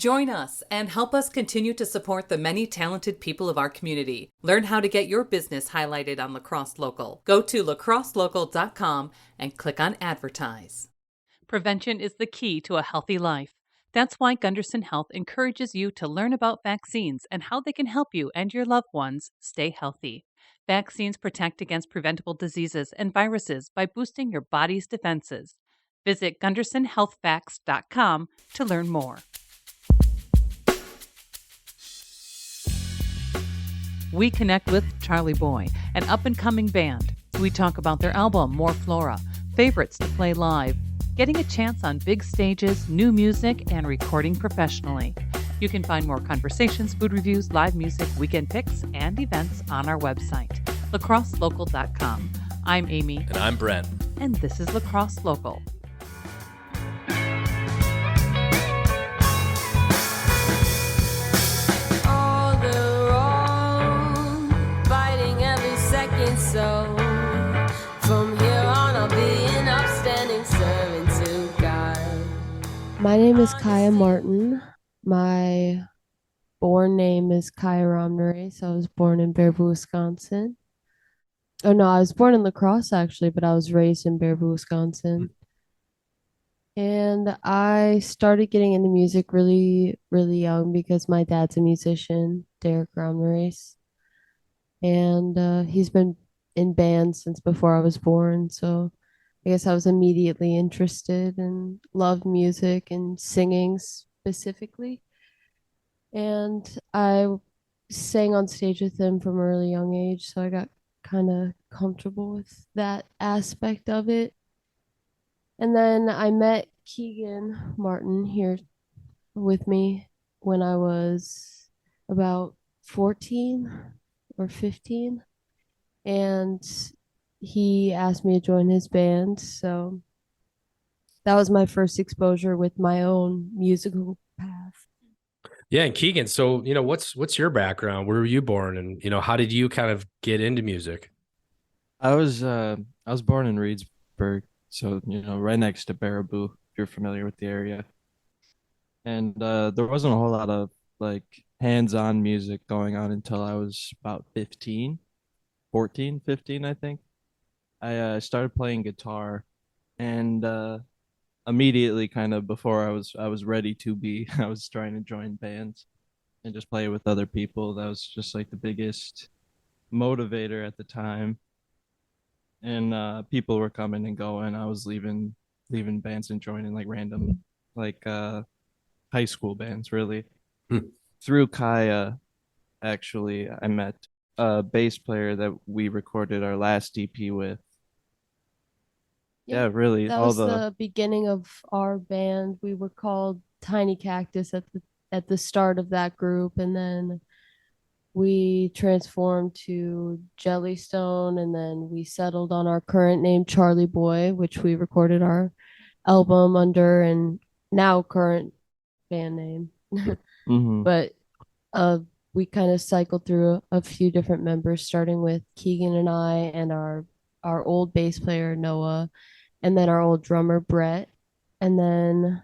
Join us and help us continue to support the many talented people of our community. Learn how to get your business highlighted on Lacrosse Local. Go to lacrosselocal.com and click on Advertise. Prevention is the key to a healthy life. That's why Gunderson Health encourages you to learn about vaccines and how they can help you and your loved ones stay healthy. Vaccines protect against preventable diseases and viruses by boosting your body's defenses. Visit GundersonHealthVax.com to learn more. We connect with Charlieboy, an up-and-coming band. We talk about their album, More FLORA, favorites to play live, getting a chance on big stages, new music, and recording professionally. You can find more conversations, food reviews, live music, weekend picks, and events on our website, lacrosselocal.com. I'm Amy. And I'm Brent. And this is Lacrosse Local. So from here on I'll be an upstanding servant to God. My name is Kaya Martin. My born name is Kaya Ramnerace. I was born in Baraboo, Wisconsin. Oh no, I was born in La Crosse actually, but I was raised in Baraboo, Wisconsin. And I started getting into music really, really young because my dad's a musician, Derek Ramnerace. And he's been in bands since before I was born. So I guess I was immediately interested and loved music and singing specifically. And I sang on stage with him from an early young age. So I got kind of comfortable with that aspect of it. And then I met Keegan Martin here with me when I was about 14 or 15. And he asked me to join his band. So that was my first exposure with my own musical path. Yeah, and Keegan, so what's your background? Where were you born, and how did you kind of get into music? I was born in Reedsburg, so right next to Baraboo, if you're familiar with the area. And there wasn't a whole lot of like hands-on music going on until I was about 15. 14, 15, I think. I started playing guitar, and immediately, kind of before I was ready to be, I was trying to join bands and just play with other people. That was just like the biggest motivator at the time. And people were coming and going. I was leaving bands and joining like random like high school bands, really. Through Kaya, actually, I met a bass player that we recorded our last EP with. Yeah, really. That was the beginning of our band. We were called Tiny Cactus at the start of that group, and then we transformed to Jellystone, and then we settled on our current name, Charlieboy, which we recorded our album under, and now current band name. But we kind of cycled through a few different members, starting with Keegan and I, and our old bass player Noah, and then our old drummer Brett. And then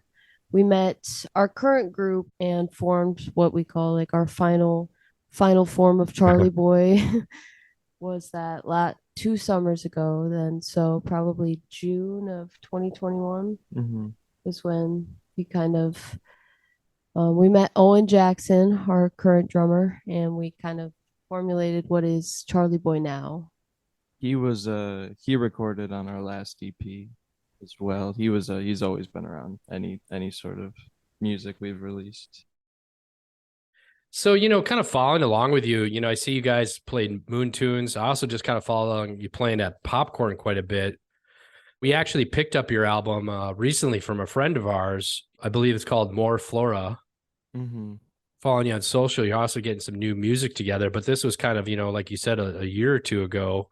we met our current group and formed what we call like our final form of Charlieboy. Was that 2 summers ago then, so probably June of 2021 was when we kind of we met Owen Jackson, our current drummer, and we kind of formulated what is Charlieboy now. He recorded on our last EP as well. He's always been around any sort of music we've released. So, kind of following along with you, I see you guys played Moon Tunes. I also just kind of follow along you playing at Popcorn quite a bit. We actually picked up your album recently from a friend of ours. I believe it's called More FLORA. Following you on social, you're also getting some new music together, but this was kind of, like you said, a year or two ago.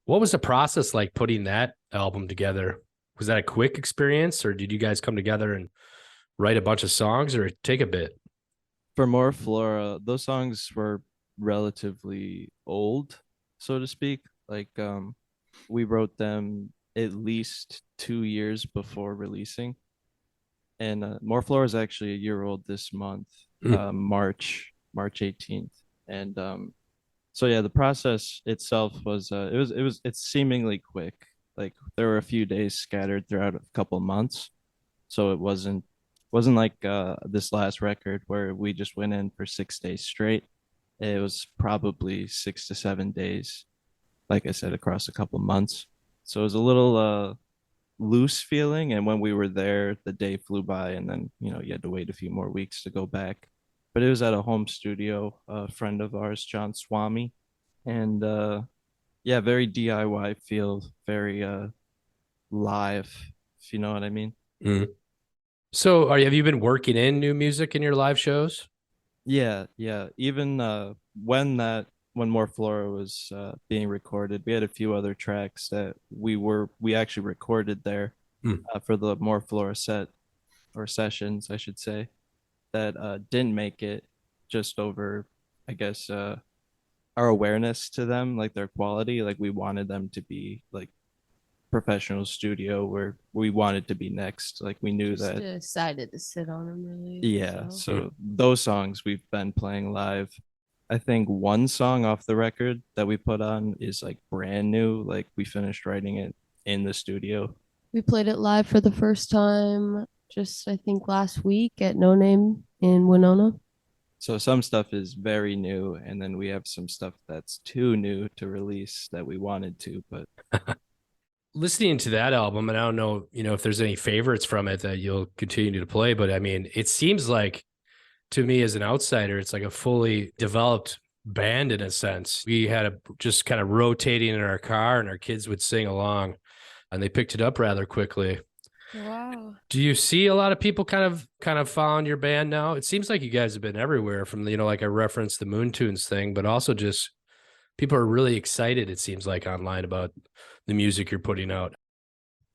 What was the process like putting that album together? Was that a quick experience, or did you guys come together and write a bunch of songs, or take a bit? For More FLORA, those songs were relatively old, so to speak. Like we wrote them at least 2 years before releasing. And More Flora is actually a year old this month, Mm. March 18th. And so yeah, the process itself was it's seemingly quick. Like there were a few days scattered throughout a couple months, so it wasn't like this last record where we just went in for 6 days straight. It was probably 6 to 7 days, like I said, across a couple months. So it was a little loose feeling. And when we were there, the day flew by, and then you had to wait a few more weeks to go back. But it was at a home studio, a friend of ours, John Swami, and yeah, very DIY feel, very live, if you know what I mean. Mm. So, have you been working in new music in your live shows? Yeah, yeah. Even when More Flora was being recorded, we had a few other tracks that we actually recorded there Mm. for the More Flora set or sessions, I should say, that didn't make it just over, I guess, our awareness to them, like their quality. Like we wanted them to be like professional studio where we wanted to be next. Like we knew Just that. decided to sit on them really. Yeah, So Mm. so those songs we've been playing live. I think one song off the record that we put on is like brand new. Like we finished writing it in the studio. we played it live for the first time just I think last week at No Name in Winona. So some stuff is very new, and then we have some stuff that's too new to release that we wanted to, but Listening to that album, and I don't know, if there's any favorites from it that you'll continue to play, but I mean, it seems like to me as an outsider, it's like a fully developed band in a sense. We had a just kind of rotating in our car, and our kids would sing along, and they picked it up rather quickly. Wow. Do you see a lot of people kind of following your band now? It seems like you guys have been everywhere from, like I referenced the Moon Tunes thing, but also just people are really excited, it seems like, online about the music you're putting out.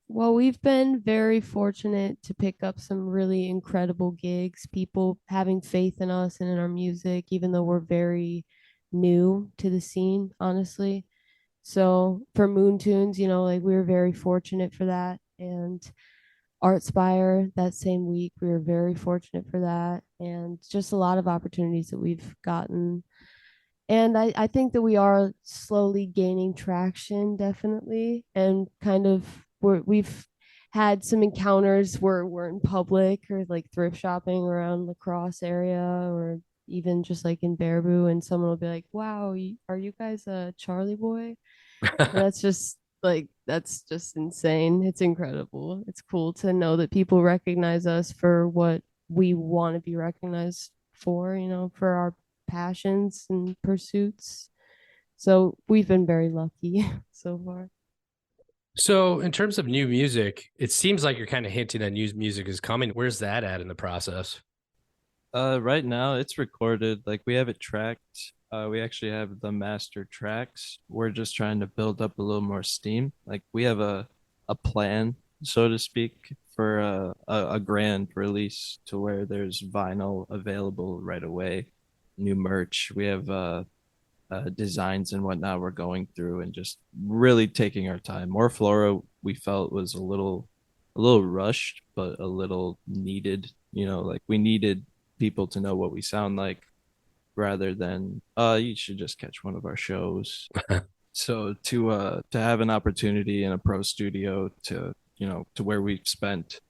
Well, we've been very fortunate to pick up some really incredible gigs, people having faith in us and in our music, even though we're very new to the scene, honestly. So for Moon Tunes, like we were very fortunate for that. And Artspire that same week, we were very fortunate for that. And just a lot of opportunities that we've gotten. And I think that we are slowly gaining traction, definitely. And kind of we've had some encounters where we're in public or like thrift shopping around La Crosse area or even just like in Baraboo, and someone will be like, wow, are you guys a Charlieboy? And that's just insane. It's incredible. It's cool to know that people recognize us for what we want to be recognized for, for our passions and pursuits. So we've been very lucky so far. So, in terms of new music, it seems like you're kind of hinting that new music is coming. Where's that at in the process? right now it's recorded. Like we have it tracked. We actually have the master tracks. We're just trying to build up a little more steam. Like we have a plan, so to speak, for a grand release to where there's vinyl available right away, new merch. We have designs and whatnot we're going through and just really taking our time. More Flora we felt was a little rushed, but a little needed. Like we needed people to know what we sound like rather than you should just catch one of our shows. So to have an opportunity in a pro studio to where we've spent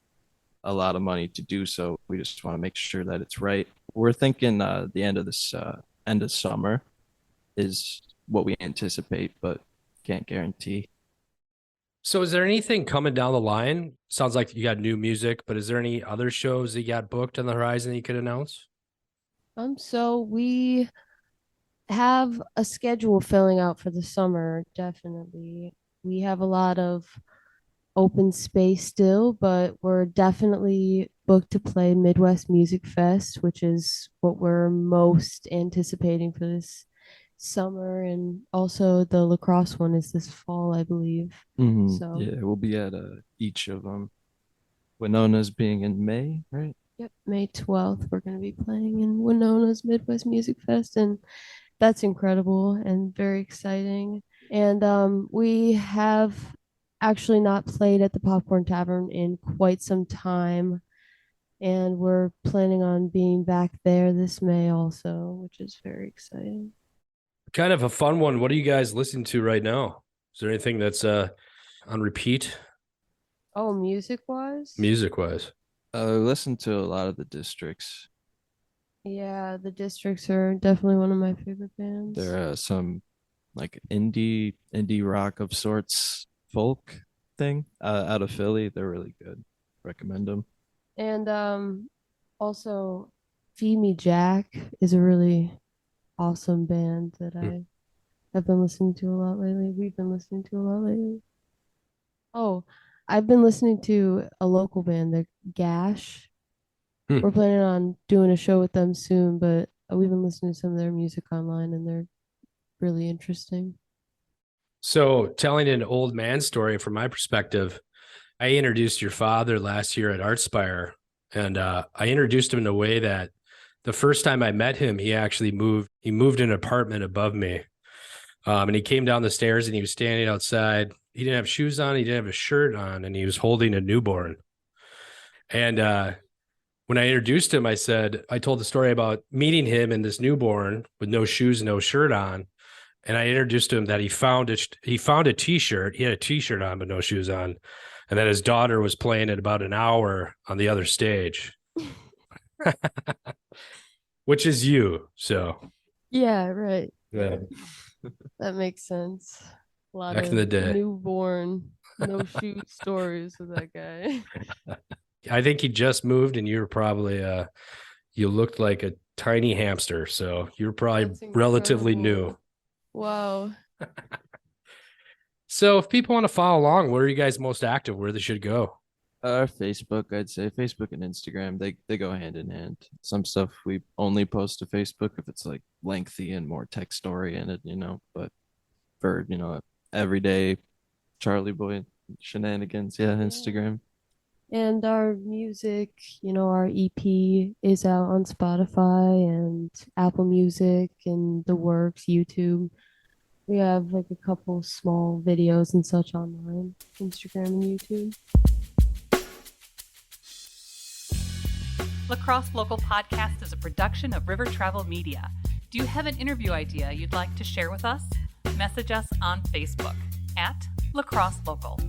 a lot of money to do so, we just want to make sure that it's right. We're thinking the end of summer is what we anticipate, but can't guarantee. So, is there anything coming down the line? Sounds like you got new music, but is there any other shows that you got booked on the horizon that you could announce? So we have a schedule filling out for the summer, definitely. We have a lot of open space still, but we're definitely booked to play Midwest Music Fest, which is what we're most anticipating for this summer. And also the lacrosse one is this fall, I believe. So, Yeah, we'll be at each of them. Winona's being in May, right? yep, May 12th, we're going to be playing in Winona's Midwest Music Fest. And that's incredible and very exciting. And we have actually not played at the Popcorn Tavern in quite some time. And we're planning on being back there this May also, which is very exciting. Kind of a fun one. What are you guys listening to right now? Is there anything that's on repeat, Oh, music-wise? music-wise? Listen to a lot of the Districts. Yeah, the Districts are definitely one of my favorite bands. They're some like indie rock of sorts, folk thing out of Philly. They're really good. Recommend them. And also Feed Me Jack is a really awesome band that I have been listening to a lot lately. We've been listening to a lot lately. Oh, I've been listening to a local band, the Gash. Hmm. We're planning on doing a show with them soon, but we've been listening to some of their music online and they're really interesting. So, telling an old man story from my perspective, I introduced your father last year at Artspire, and I introduced him in a way that the first time I met him, he actually moved. He moved an apartment above me, and he came down the stairs and he was standing outside. He didn't have shoes on, he didn't have a shirt on, and he was holding a newborn. And when I introduced him, I told the story about meeting him and this newborn with no shoes, no shirt on. And I introduced him that he found a t-shirt. He had a t-shirt on, but no shoes on. And that his daughter was playing at about an hour on the other stage, which is you. So, Yeah, right. yeah. That makes sense. A lot Back of in the day. newborn, no shoe stories with that guy. I think he just moved and you were probably, you looked like a tiny hamster. So you were probably That's relatively incredible. new. Wow. So if people want to follow along, where are you guys most active? Where they should go? Facebook, I'd say Facebook and Instagram, they go hand in hand. Some stuff we only post to Facebook if it's like lengthy and more text oriented, but for, everyday Charlieboy shenanigans, yeah, Instagram. And our music, our EP is out on Spotify and Apple Music and the works, YouTube. We have like a couple small videos and such online, Instagram and YouTube. Lacrosse Local Podcast is a production of River Travel Media. Do you have an interview idea you'd like to share with us? Message us on Facebook at Lacrosse Local.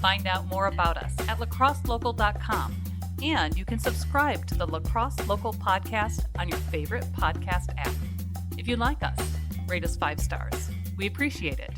Find out more about us at lacrosselocal.com, and you can subscribe to the Lacrosse Local Podcast on your favorite podcast app. If you like us, rate us 5 stars. We appreciate it.